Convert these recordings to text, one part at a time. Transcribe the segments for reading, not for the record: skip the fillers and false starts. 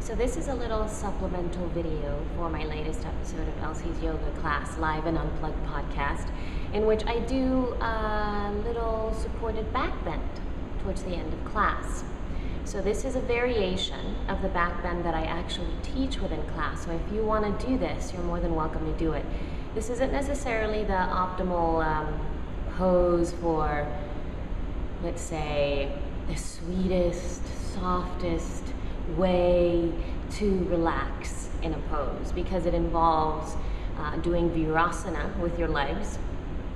So this is a little supplemental video for my latest episode of Elsie's Yoga Class Live and Unplugged podcast, in which I do a little supported backbend towards the end of class. So this is a variation of the backbend that I actually teach within class. So if you want to do this, you're more than welcome to do it. This isn't necessarily the optimal pose for, let's say, the sweetest, softest way to relax in a pose, because it involves doing Virasana with your legs,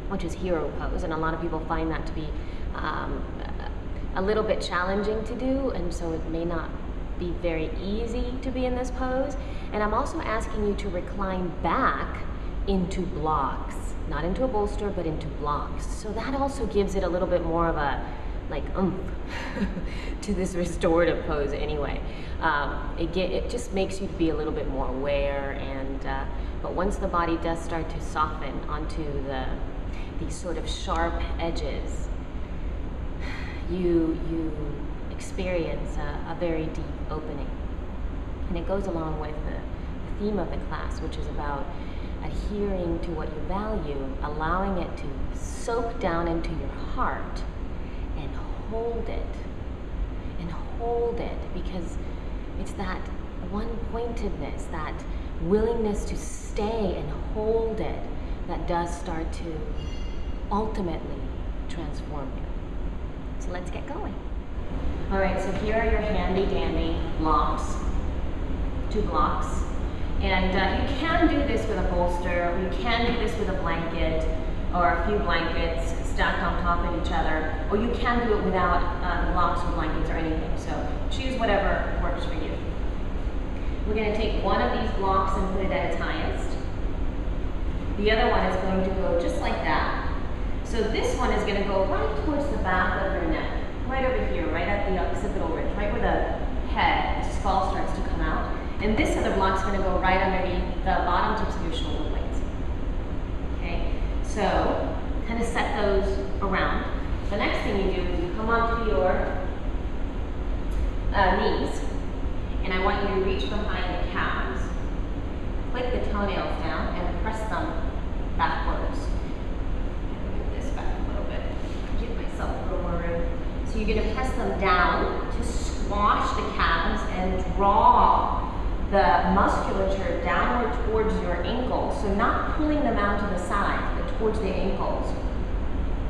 which is hero pose, and a lot of people find that to be a little bit challenging to do, and so it may not be very easy to be in this pose. And I'm also asking you to recline back into blocks, not into a bolster, but into blocks. So that also gives it a little bit more of a oomph to this restorative pose anyway. It just makes you be a little bit more aware, and but once the body does start to soften onto these sort of sharp edges, you experience a very deep opening. And it goes along with the theme of the class, which is about adhering to what you value, allowing it to soak down into your heart, and hold it, because it's that one-pointedness, that willingness to stay and hold it, that does start to ultimately transform you. So let's get going. All right, so here are your handy-dandy blocks, 2 blocks. And you can do this with a bolster, or you can do this with a blanket, or a few blankets stacked on top of each other, or you can do it without the blocks or blankets or anything. So choose whatever works for you. We're going to take one of these blocks and put it at its highest. The other one is going to go just like that. So this one is going to go right towards the back of your neck, right over here, right at the occipital ridge, right where the head, the skull starts to come out. And this other block is going to go right underneath the bottom tips of your shoulder blades. Okay, so kind of set those around. The next thing you do is you come onto your knees, and I want you to reach behind the calves, click the toenails down, and press them backwards. Move this back a little bit, give myself a little more room. So you're going to press them down to squash the calves and draw the musculature downward towards your ankles. So not pulling them out to the side, but towards the ankles.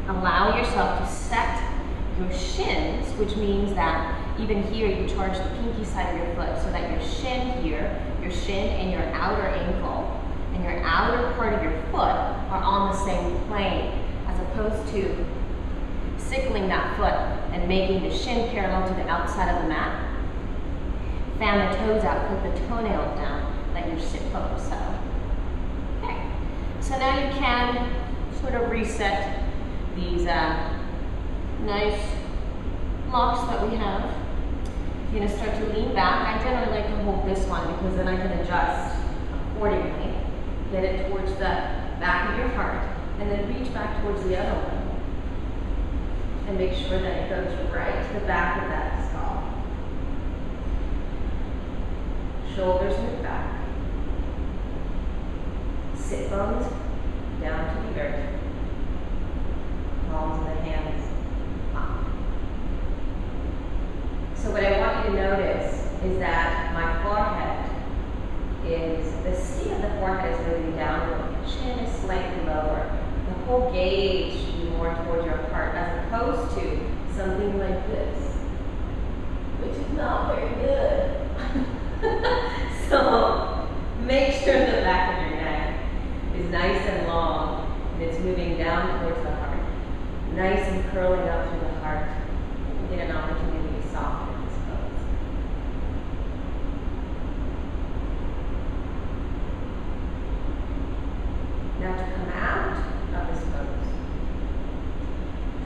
Allow yourself to set your shins, which means that even here you charge the pinky side of your foot, so that your shin here, your shin and your outer ankle and your outer part of your foot are on the same plane, as opposed to sickling that foot and making the shin parallel to the outside of the mat. Fan the toes out, put the toenails down, let your sit pose settle. Okay, so now you can sort of reset these nice blocks that we have. You're going to start to lean back. I generally like to hold this one because then I can adjust accordingly. Get it towards the back of your heart, and then reach back towards the other one. And make sure that it goes right to the back of that skull. Shoulders move back. Sit bones down to the earth. Palms of the hands up. So what I want you to notice is that my forehead is, the seat of the forehead is moving downward. The chin is slightly lower. The whole gaze should be more towards your heart, as opposed to something like this, which is not very good. So make sure the back of your neck is nice and long, and it's moving down towards the heart. Nice and curling up through the heart. You get an opportunity to soften this pose. Now to come out of this pose,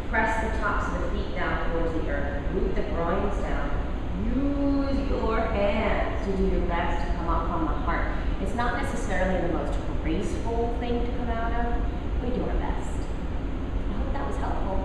press the tops of the feet down towards the earth. Root the groins down. Use your hands to do your best to come up from the heart. It's not necessarily the most graceful thing to come out of. We do our best. I hope that was helpful.